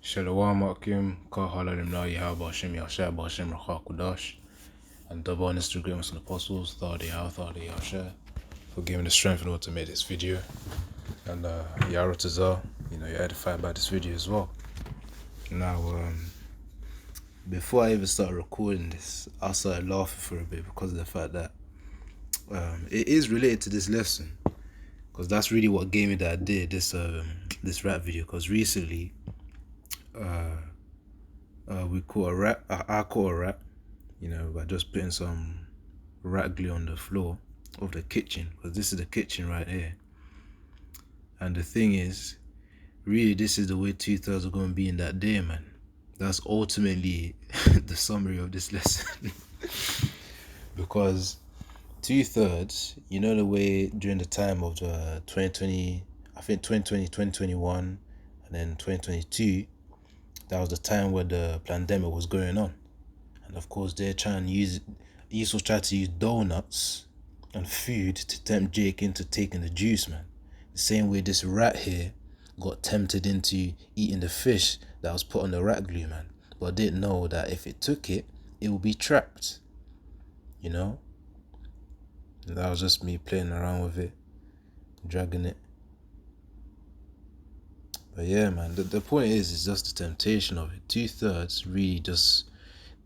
Shalom Akim, Kahalalim Na Yahaba Shem Yashab Hashem Rachakudash, and double honors to greatness and apostles, Thadi Yahshua, for giving the strength in order to make this video. And Yaratazar, you're edified by this video as well. Now, before I even start recording this, I started laughing for a bit because of the fact that it is related to this lesson. Because that's really what gave me the idea, this rap video. Because recently, we caught a rat. I caught a rat, by just putting some rat glue on the floor of the kitchen. Because this is the kitchen right here. And the thing is, really, this is the way 2/3 are going to be in that day, man. That's ultimately the summary of this lesson. Because 2/3, the way during the time of the 2020, I think 2020, 2021, and then 2022, that was the time where the pandemic was going on. And of course, they're trying to use donuts and food to tempt Jake into taking the juice, man. The same way this rat here got tempted into eating the fish that was put on the rat glue, man. But didn't know that if it took it, it would be trapped. And that was just me playing around with it, dragging it. But yeah, man, the point is just the temptation of it. 2/3 really just,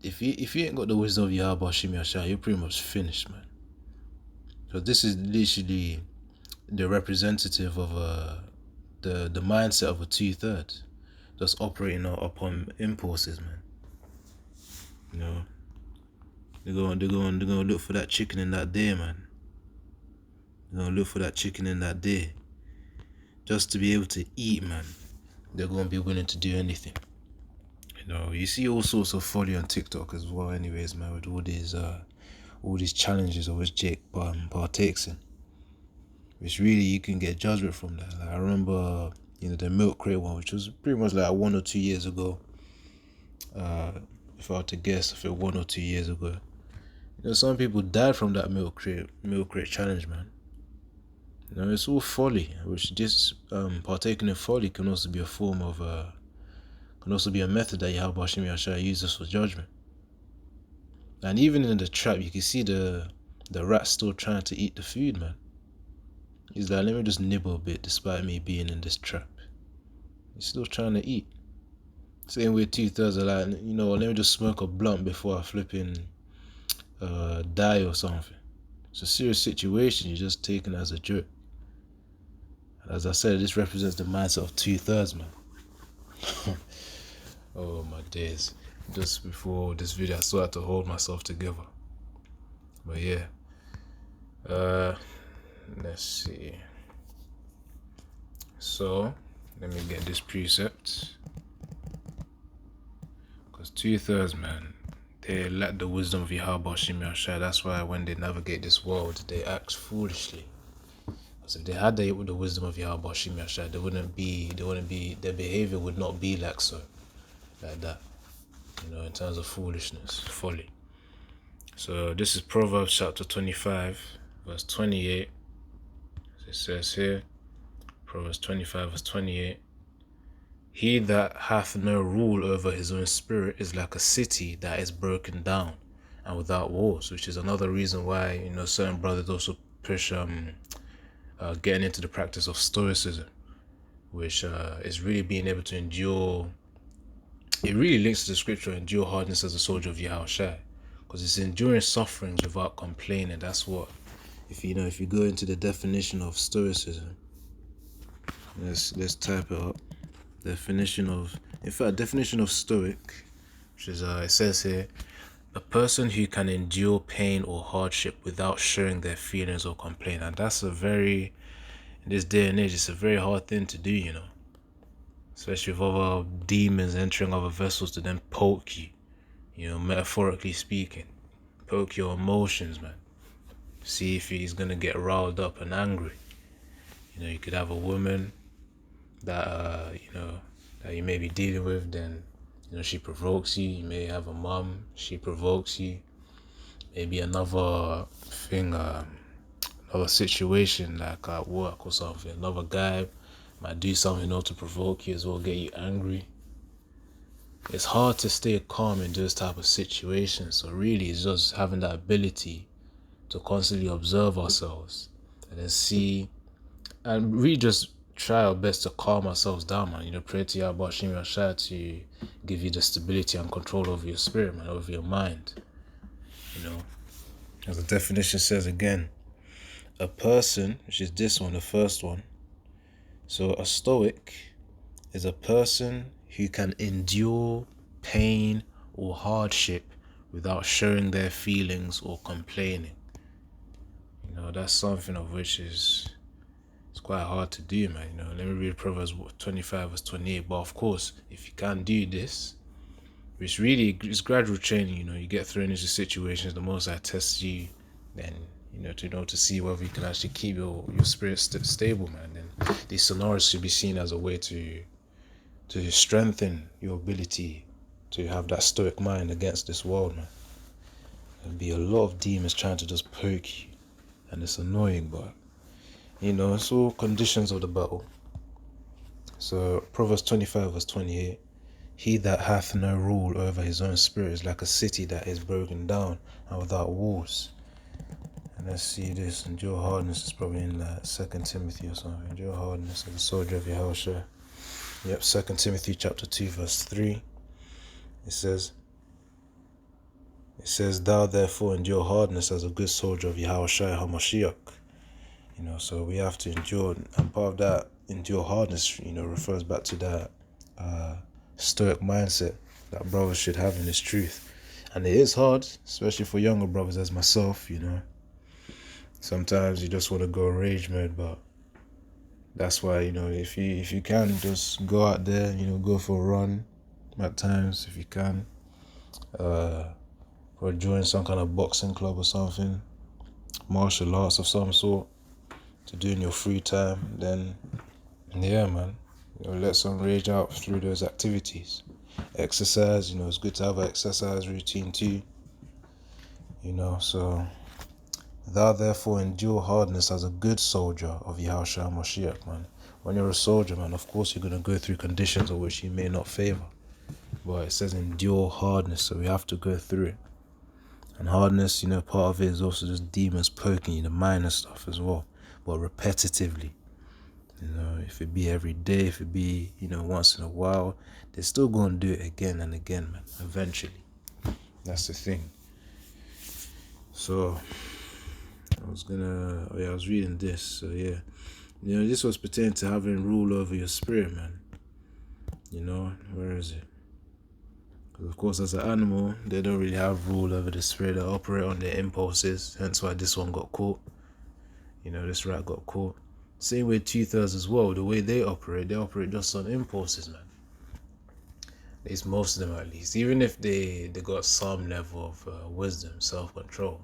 if you ain't got the wisdom of Yahweh Shem Yashah, you're pretty much finished, man. So this is literally the representative of the mindset of a 2/3, just operating upon impulses, man. They're gonna look for that chicken in that day, man. They're gonna look for that chicken in that day, just to be able to eat, man. They're gonna be willing to do anything. You see all sorts of folly on TikTok as well, anyways, man, with all these challenges of which Jake partakes in, which really you can get judgment from that. Like, I remember, the milk crate one, which was pretty much like 1 or 2 years ago. If I were to guess, I think 1 or 2 years ago. Some people died from that milk crate challenge, man. It's all folly, which this partaking in folly can also be a form of can also be a method that Yahweh Hashem Yashah uses for judgment. And even in the trap, you can see the rat still trying to eat the food, man. He's like, let me just nibble a bit despite me being in this trap. He's still trying to eat. Same way 2/3 are like, let me just smoke a blunt before I flipping die or something. It's a serious situation, you're just taking it as a joke. And as I said, this represents the mindset of 2/3, man. Oh my days. Just before this video, I still had to hold myself together. But yeah. Let's see. So, let me get this precept. Because 2/3, man, they lack the wisdom of Yahweh Hashem Yashah. That's why when they navigate this world, they act foolishly. Because if they had the wisdom of Yahweh Hashem Yashah, their behavior would not be like that. In terms of foolishness, folly. So this is Proverbs chapter 25, verse 28. As it says here, Proverbs 25, verse 28. He that hath no rule over his own spirit is like a city that is broken down and without walls, which is another reason why, certain brothers also push getting into the practice of stoicism, which is really being able to endure. It really links to the scripture, endure hardness as a soldier of Yahushua, because it's enduring sufferings without complaining. That's what, if you go into the definition of stoicism, let's type it up. Definition of stoic, which is it says here, a person who can endure pain or hardship without showing their feelings or complain. And that's in this day and age, it's a very hard thing to do, especially with other demons entering other vessels to then poke you, metaphorically speaking, poke your emotions, man. See if he's gonna get riled up and angry. You could have a woman that that you may be dealing with, then she provokes you. You may have a mom, she provokes you. Maybe another thing, another situation like at work or something. Another guy might do something to provoke you as well, get you angry. it's hard to stay calm in those type of situations. So really, it's just having that ability to constantly observe ourselves and then see, and we just try our best to calm ourselves down, man. Pray to Yahweh Shem Yahshua to give you the stability and control over your spirit, man, over your mind. As the definition says again, a person, which is this one, the first one. So a stoic is a person who can endure pain or hardship without showing their feelings or complaining. That's something of which it's quite hard to do, man. Let me read Proverbs 25 verse 28. But of course, if you can't do this, which really is gradual training, you get thrown into situations, the most I test you, then to see whether you can actually keep your spirit stable, man. Then these scenarios should be seen as a way to strengthen your ability to have that stoic mind against this world, man. There'll be a lot of demons trying to just poke you, and it's annoying, but it's all conditions of the battle. So Proverbs 25 verse 28, he that hath no rule over his own spirit is like a city that is broken down and without walls. And let's see this, endure hardness is probably in 2 Timothy or something. Endure hardness as a soldier of Yahushua. Yep, 2 Timothy chapter 2 verse 3. It says, thou therefore endure hardness as a good soldier of Yahushua HaMashiach. So we have to endure, and part of that endure hardness, refers back to that stoic mindset that brothers should have in this truth. And it is hard, especially for younger brothers as myself, Sometimes you just want to go rage mode, but that's why, if you can, just go out there, go for a run at times if you can. Or join some kind of boxing club or something, martial arts of some sort, to do in your free time. Then, yeah, man, let some rage out through those activities. Exercise, it's good to have an exercise routine too. So thou therefore endure hardness as a good soldier of Yahushua Mashiach, man. When you're a soldier, man, of course you're going to go through conditions of which you may not favor. But it says endure hardness, so we have to go through it. And hardness, part of it is also just demons poking you, the minor stuff as well. But repetitively. If it be every day, if it be, once in a while, they're still going to do it again and again, man, eventually. That's the thing. So, I was reading this, so yeah. This was pertaining to having rule over your spirit, man. Where is it? Because of course, as an animal, they don't really have rule over the spirit. They operate on their impulses, hence why this one got caught. This rat got caught. Same with two-thirds as well. The way they operate just on impulses, man. At least most of them, at least. Even if they got some level of wisdom, self-control.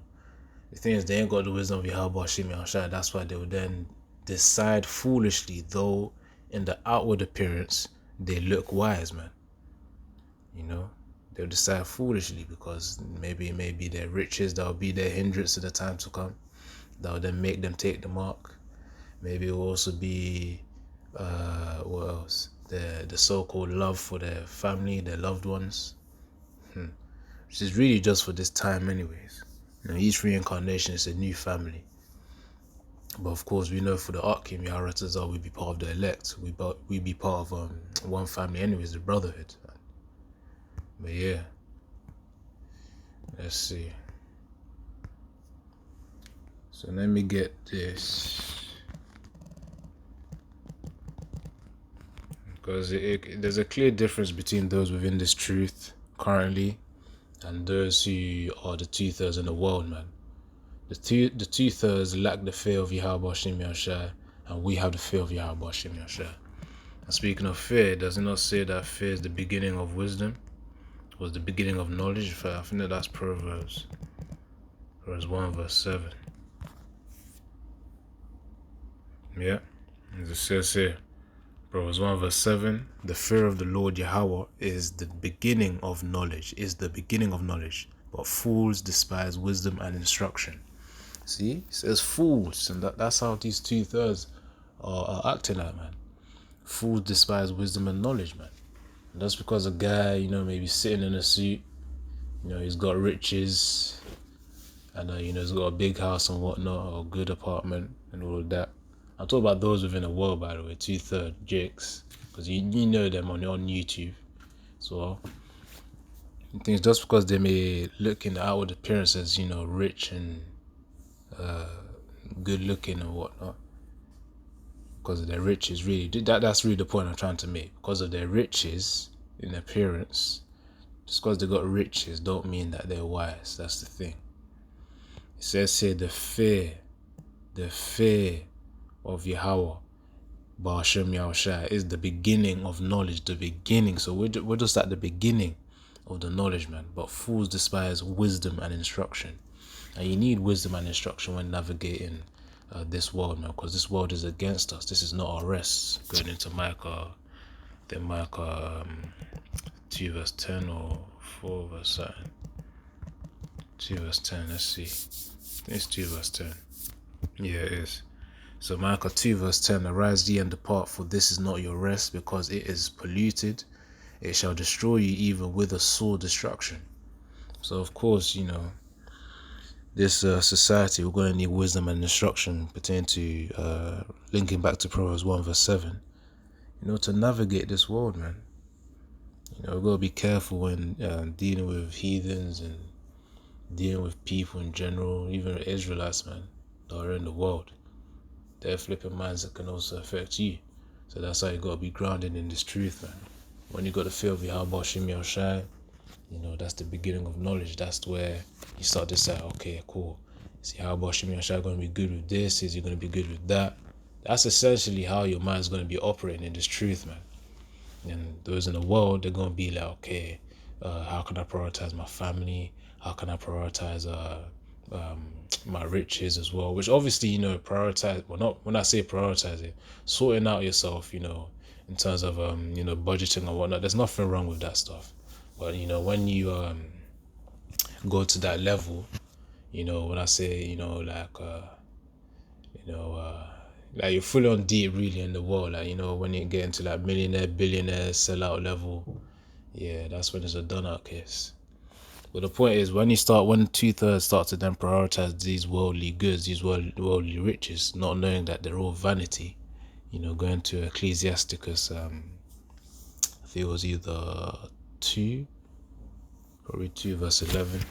The thing is, they ain't got the wisdom of Yahweh Shem Yahshua. That's why they would then decide foolishly, though in the outward appearance, they look wise, man. They'll decide foolishly because maybe it may be their riches that will be their hindrance in the time to come. That will then make them take the mark. Maybe it will also be, what else? The so-called love for their family, their loved ones. Which is really just for this time anyways. Each reincarnation is a new family. But of course, we know for the Akim, we be part of the elect. We be part of one family anyways, the brotherhood. But yeah, let's see. So let me get this. Because there's a clear difference between those within this truth currently and those who are the two-thirds in the world, man. The two-thirds lack the fear of Yahweh Shem Yahshua, and we have the fear of Yahweh Shem Yahshua. And speaking of fear, does it not say that fear is the beginning of wisdom? Was the beginning of knowledge? I think that's Proverbs 1 verse 7. Yeah, as it says here, Proverbs 1 verse 7, the fear of the Lord Yahweh is the beginning of knowledge, but fools despise wisdom and instruction. See, it says fools, and that's how these two-thirds are acting like, man. Fools despise wisdom and knowledge, man. And that's because a guy, maybe sitting in a suit, he's got riches, and he's got a big house and whatnot, or a good apartment and all of that. I'm talking about those within the world, by the way, 2/3 Jakes, because you know them on YouTube. So things just because they may look in the outward appearances, rich and good looking and whatnot, because of their riches, really. That's really the point I'm trying to make. Because of their riches in appearance, just because they got riches don't mean that they're wise. That's the thing. It says here the fear of Yahweh Ba'ashem Yahushua is the beginning of knowledge, the beginning. So we're just at the beginning of the knowledge, man. But fools despise wisdom and instruction. And you need wisdom and instruction when navigating this world, man, because this world is against us. This is not our rest. Going into Micah 2 verse 10 or 4 verse 7. 2 verse 10, let's see. It's 2 verse 10. Yeah, it is. So Micah 2 verse 10, arise ye and depart, for this is not your rest, because it is polluted. It shall destroy you even with a sore destruction. So of course, this society, we're going to need wisdom and instruction pertaining to, linking back to Proverbs 1 verse 7, to navigate this world, man. We've got to be careful when dealing with heathens and dealing with people in general, even Israelites, man, that are in the world. Their flipping minds that can also affect you. So that's how you got to be grounded in this truth, man. When you got the fear of Yahweh Shem Yahushai, that's the beginning of knowledge. That's where you start to say, okay, cool. Is Yahweh Shem Yahushai going to be good with this? Is he going to be good with that? That's essentially how your mind's going to be operating in this truth, man. And those in the world, they're going to be like, okay, how can I prioritize my family? How can I prioritize my riches as well? Which obviously, prioritize, well, not when I say prioritize it, sorting out yourself, in terms of, budgeting and whatnot. There's nothing wrong with that stuff. But, when you go to that level, when I say, like you're fully on deep really in the world, like, when you get into like millionaire, billionaire, sellout level, yeah, that's when it's a done out case. But the point is, when 2/3 start to then prioritize these worldly goods, these worldly riches, not knowing that they're all vanity, going to Ecclesiasticus, I think it was either 2, probably 2 verse 11.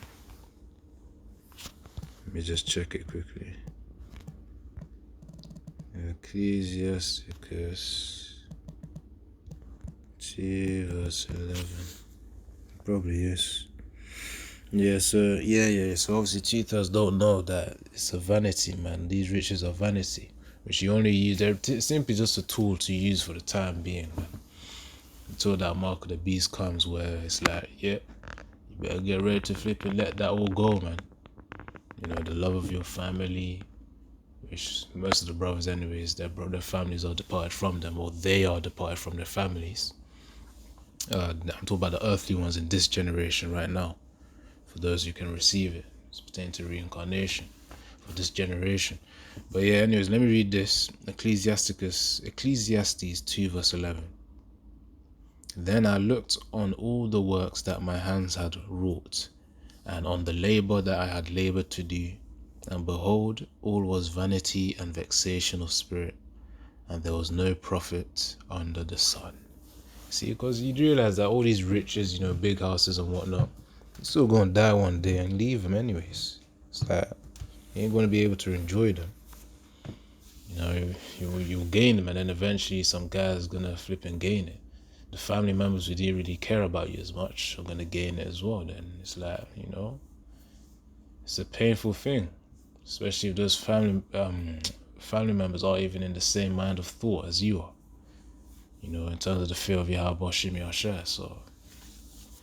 Let me just check it quickly. Ecclesiasticus 2 verse 11. Probably is. Yeah, so so obviously 2/3 don't know that it's a vanity, man. These riches are vanity, which you only use. They're simply just a tool to use for the time being, man. Until that mark of the beast comes, where it's like, yeah, you better get ready to flip and let that all go, man. The love of your family, which most of the brothers, anyways, their families are departed from them, or they are departed from their families. I'm talking about the earthly ones in this generation right now. For those who can receive it, it's pertaining to reincarnation for this generation. But yeah, anyways, let me read this. Ecclesiastes 2 verse 11. Then I looked on all the works that my hands had wrought, and on the labor that I had labored to do, and behold, all was vanity and vexation of spirit, and there was no profit under the sun. See, because you realize that all these riches, big houses and whatnot, you're still gonna die one day and leave them anyways. It's like you ain't gonna be able to enjoy them. You'll gain them, and then eventually some guy's gonna flip and gain it. The family members who didn't really care about you as much are gonna gain it as well. Then it's like, it's a painful thing, especially if those family members are even in the same mind of thought as you are. In terms of the fear of Yahweh Shem Yahushua. So,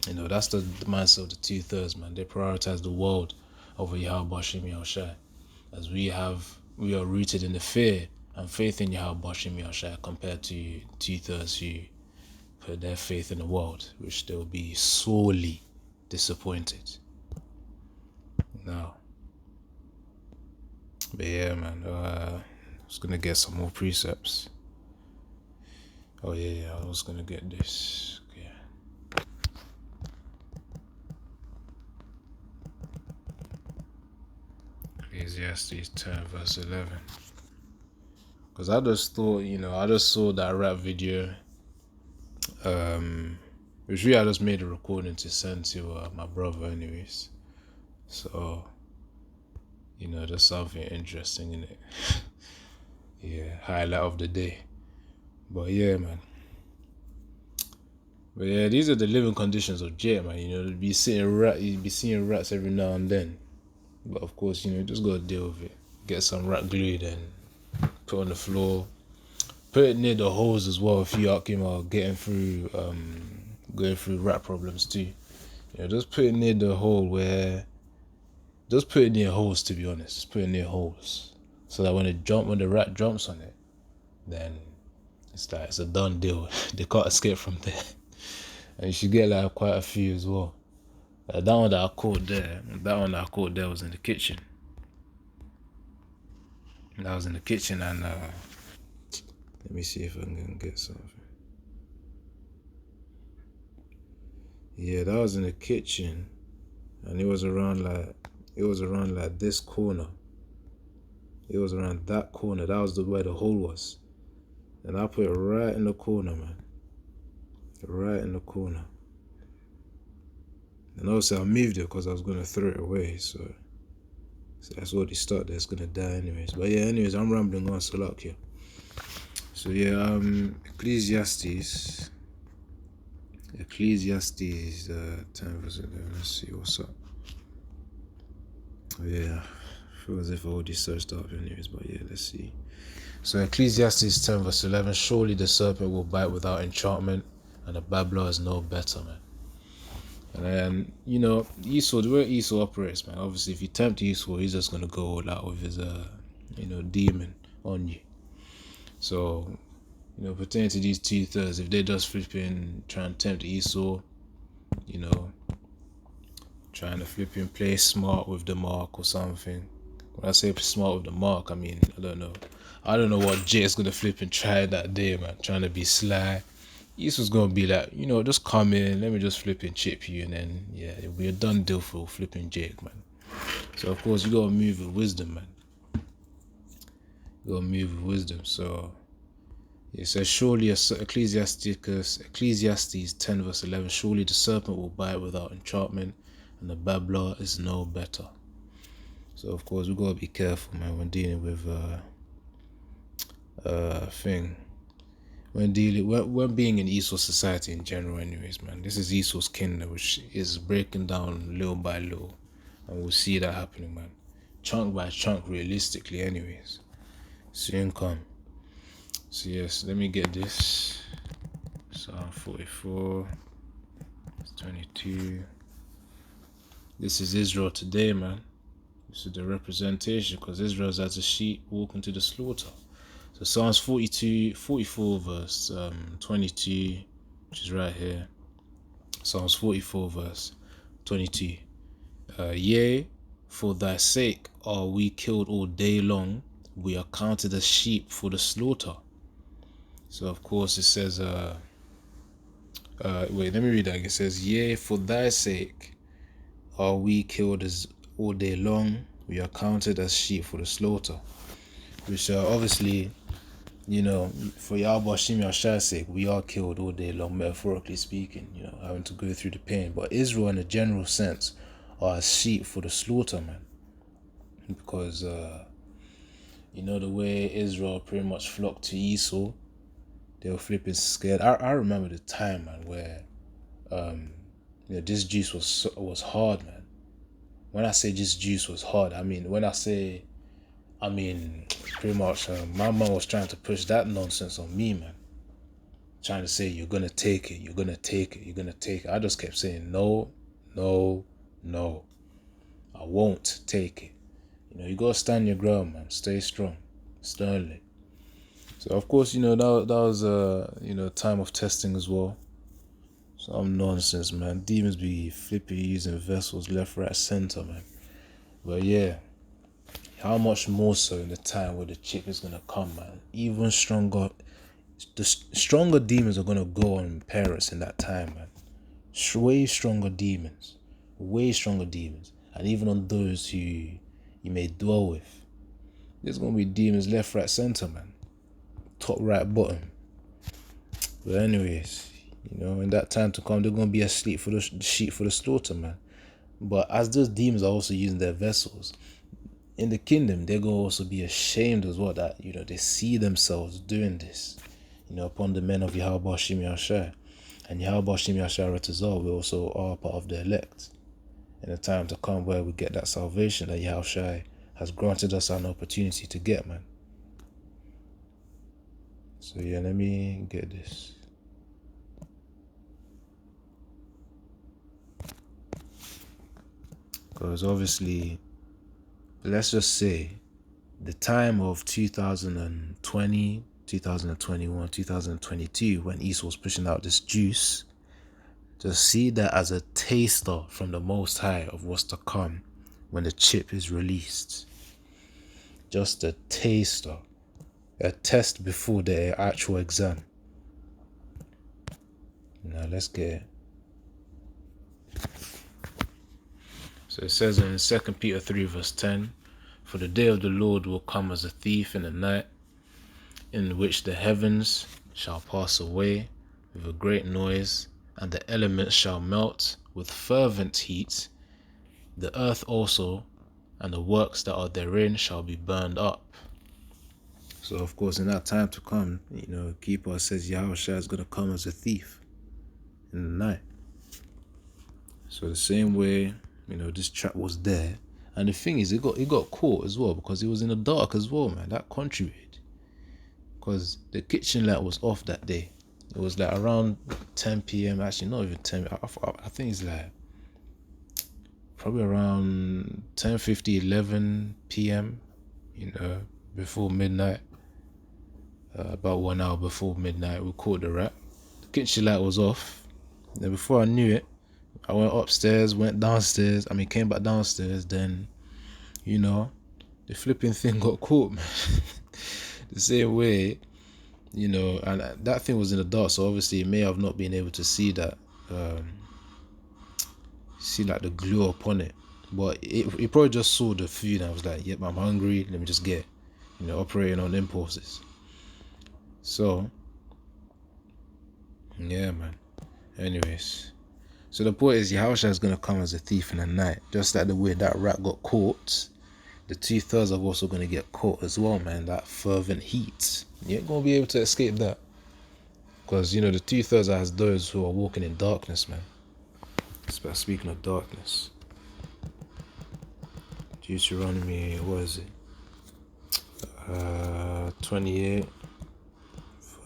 that's the mindset of the 2/3, man. They prioritize the world over Yahweh Shem Yahushua. As we are rooted in the fear and faith in Yahweh Shem Yahushua, compared to 2/3 who put their faith in the world, which they will be sorely disappointed. Now, but yeah, man, I was gonna get some more precepts. Oh yeah, I was gonna get this. Okay. Ecclesiastes 10 verse 11. Because I just thought, I just saw that rap video. Which really I just made a recording to send to my brother anyways. So, there's something interesting in it. Yeah, highlight of the day. But yeah, man. But yeah, these are the living conditions of jail, man. You'd be seeing rats every now and then. But of course, just gotta deal with it. Get some rat glue, then put on the floor. Put it near the holes as well if you are going through rat problems too. Just put it near the hole just put it near holes, to be honest. Just put it near holes. So that when the rat jumps on it, then it's a done deal. They can't escape from there. And you should get like quite a few as well. That one that I caught there was in the kitchen. That was in the kitchen, and let me see if I can get something. Yeah, that was in the kitchen, and it was around like this corner. It was around that corner. That was where the hole was. And I put it right in the corner, man. Right in the corner. And also I moved it because I was going to throw it away. So that's already started. It's going to die anyways. But yeah, anyways, I'm rambling on. So luck here. So yeah, Ecclesiastes 10 verse 11. Let's see what's up. Yeah, I feel as if I already searched up anyways. But yeah, let's see. So Ecclesiastes 10 verse 11, surely the serpent will bite without enchantment, and the babbler is no better, man. And Esau, the way Esau operates, man, obviously if you tempt Esau, he's just going to go all out with his, demon on you. So, pertaining to these 2/3, if they just flipping try and tempt Esau, trying to flipping play smart with the mark or something. When I say smart with the mark, I mean, I don't know what Jay's gonna flip and try that day, man. Trying to be sly. Esau's gonna be like, just come in, let me just flip and chip you, and then yeah, it'll be a done deal for flipping Jake, man. So of course you gotta move with wisdom, man. You gotta move with wisdom. So it says, surely Ecclesiastes 10 verse 11, surely the serpent will bite without enchantment, and the babbler is no better. So of course we gotta be careful, man, when dealing with when being in Esau's society in general anyways, man. This is Esau's kingdom, which is breaking down little by little, and we'll see that happening, man, chunk by chunk, realistically anyways. Soon come. So yes, let me get this. Psalm 44 22. This is Israel today, man. This is the representation, because Israel's as a sheep walking to the slaughter. So Psalms 44 verse 22, which is right here. Psalms 44 verse 22. Yea, for thy sake are we killed all day long. We are counted as sheep for the slaughter. So of course it says, wait, let me read that. It says, yea, for thy sake are we killed as all day long. We are counted as sheep for the slaughter. Which obviously, for Yahweh Shimi Ashai's sake, we are killed all day long, metaphorically speaking, having to go through the pain. But Israel, in a general sense, are as sheep for the slaughter, man. Because, the way Israel pretty much flocked to Esau, they were flipping scared. I remember the time, man, where, this juice was hard, man. When I say this juice was hard, I mean pretty much my mom was trying to push that nonsense on me, man. Trying to say, you're gonna take it, you're gonna take it, you're gonna take it. I just kept saying, no, no, no. I won't take it. You gotta stand your ground, man. Stay strong, sternly. So of course, that was time of testing as well. Some nonsense, man. Demons be flipping using vessels left, right, center, man. But yeah, how much more so in the time where the chip is gonna come, man? Even stronger. The stronger demons are gonna go on parents in that time, man. Way stronger demons, and even on those who, you may dwell with. There's gonna be demons left, right, center, man. Top, right, bottom. But anyways, in that time to come, they're gonna be asleep for the sheep for the slaughter, man. But as those demons are also using their vessels in the kingdom, they're gonna also be ashamed as well that they see themselves doing this, upon the men of Yahweh Shem Yahshai. And Yahweh Shem Yahshai Retazal, we also are part of the elect. In the time to come where we get that salvation that Yahshai has granted us an opportunity to get, man. So yeah, let me get this. Because obviously, let's just say, the time of 2020, 2021, 2022, when Esau was pushing out this juice, just see that as a taster from the Most High of what's to come when the chip is released. Just a taster. A test before the actual exam. Now let's get it. So it says in 2 Peter 3 verse 10, "For the day of the Lord will come as a thief in the night, in which the heavens shall pass away with a great noise, and the elements shall melt with fervent heat. The earth also and the works that are therein shall be burned up." So of course, in that time to come, Keeper says Yahushua is going to come as a thief in the night. So the same way, this trap was there. And the thing is, it got caught as well because it was in the dark as well, man. That contributed. Because the kitchen light was off that day. It was like around 10 p.m. Actually, not even 10. I think it's like probably around 10:50, 11 p.m. Before midnight. About 1 hour before midnight, we caught the rat. The kitchen light was off. Then before I knew it, I went upstairs, went downstairs. Came back downstairs. Then, the flipping thing got caught, man. The same way, and that thing was in the dark, so obviously it may have not been able to see that, see like the glue upon it. But it probably just saw the food and I was like, yep, I'm hungry. Let me just get, operating on impulses. So, yeah, man. Anyways, so the point is, Yahushua is going to come as a thief in the night. Just like the way that rat got caught, the 2/3 are also going to get caught as well, man. That fervent heat. You ain't going to be able to escape that. Because, the 2/3 are as those who are walking in darkness, man. Speaking of darkness. Deuteronomy, what is it? 28.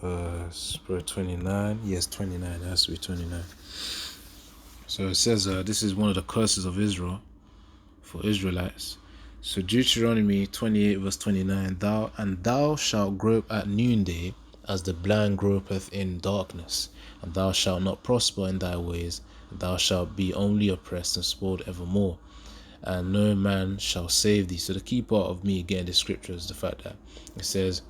Verse 29. Yes, 29. It has to be 29. So it says, this is one of the curses of Israel for Israelites. So Deuteronomy 28 verse 29, thou shalt grope at noonday as the blind gropeth in darkness, and thou shalt not prosper in thy ways, and thou shalt be only oppressed and spoiled evermore, and no man shall save thee. So the key part of me getting this scripture is the fact that it says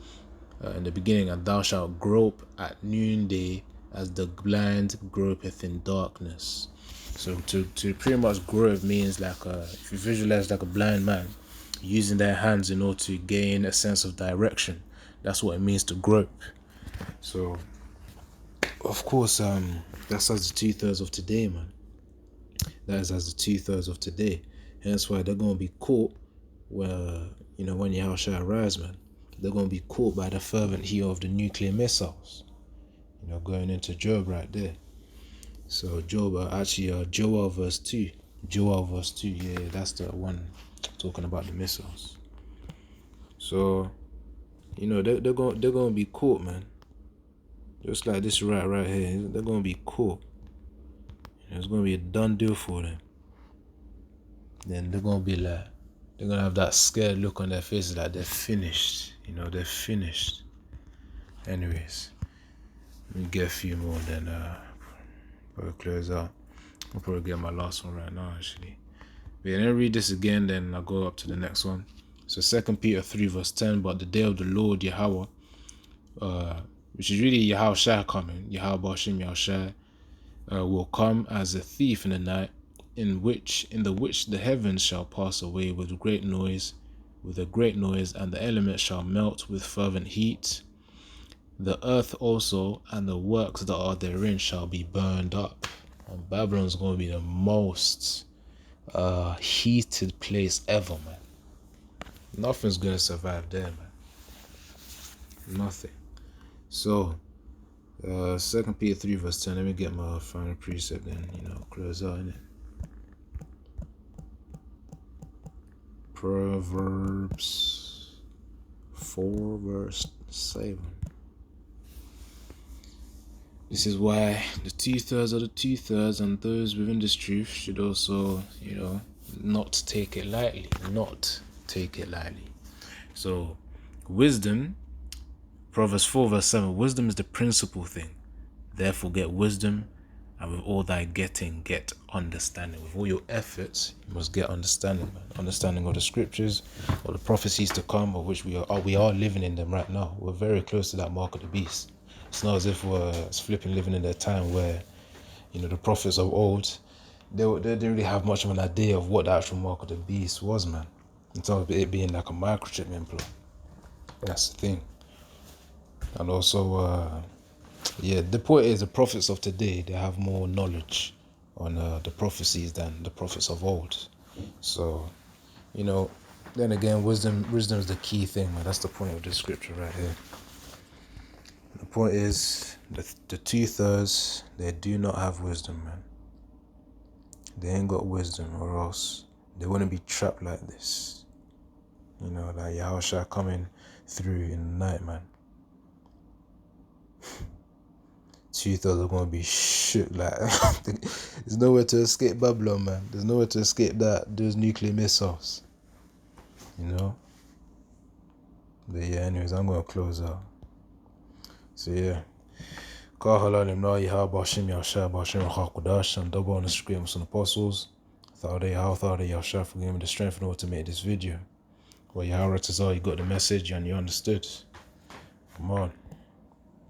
in the beginning, and thou shalt grope at noonday as the blind gropeth in darkness. So to pretty much grope means like if you visualize like a blind man using their hands in order to gain a sense of direction. That's what it means to grope. So of course that's as the 2/3 of today, man. That is as the 2/3 of today. Hence why they're gonna be caught when Yahushua arrives, man. They're going to be caught by the fervent heat of the nuclear missiles. Going into Job right there. So Job, Joel verse 2. Joel verse 2, yeah, that's the one talking about the missiles. So, they're going to be caught, man. Just like this right here. They're going to be caught. It's going to be a done deal for them. Then they're going to be like, they're going to have that scared look on their faces like they're finished. They're finished. Anyways, let me get a few more, then probably close out. I'll probably get my last one right now, actually. But yeah, let me read this again, then I'll go up to the next one. So 2 Peter 3 verse 10, but the day of the Lord Yahweh, which is really Yahushua coming, Yahweh Shem Yahushua, will come as a thief in the night, in the which the heavens shall pass away with great noise, with a great noise, and the elements shall melt with fervent heat. The earth also and the works that are therein shall be burned up. And Babylon's going to be the most heated place ever, man. Nothing's going to survive there, man. Nothing. So, 2 Peter 3 verse 10. Let me get my final precept then, close out, innit? Proverbs 4 verse 7. This is why the 2/3 are the 2/3, and those within this truth should also, not take it lightly. Not take it lightly. So, wisdom, Proverbs 4 verse 7, wisdom is the principal thing. Therefore get wisdom, and with all thy getting, get understanding. With all your efforts, you must get understanding, man. Understanding of the scriptures, or the prophecies to come, of which we are living in them right now. We're very close to that mark of the beast. It's not as if we're flipping living in a time where, the prophets of old, they didn't really have much of an idea of what the actual mark of the beast was, man. In terms of it being like a microchip implant. That's the thing. And also, the point is, the prophets of today, they have more knowledge on the prophecies than the prophets of old. So, then again, wisdom is the key thing, man. That's the point of this scripture right here. The point is, the 2/3, they do not have wisdom, man. They ain't got wisdom, or else they wouldn't be trapped like this. Like Yahushua coming through in the night, man. 2/3 are going to be shit, like, there's nowhere to escape Babylon, man. There's nowhere to escape those nuclear missiles, But yeah, anyways, I'm going to close out. So yeah, I'm double on the screen with some apostles. Thought Yahshua for giving me the strength in order to make this video. Well, Yahweh, you got the message and you understood. Come on.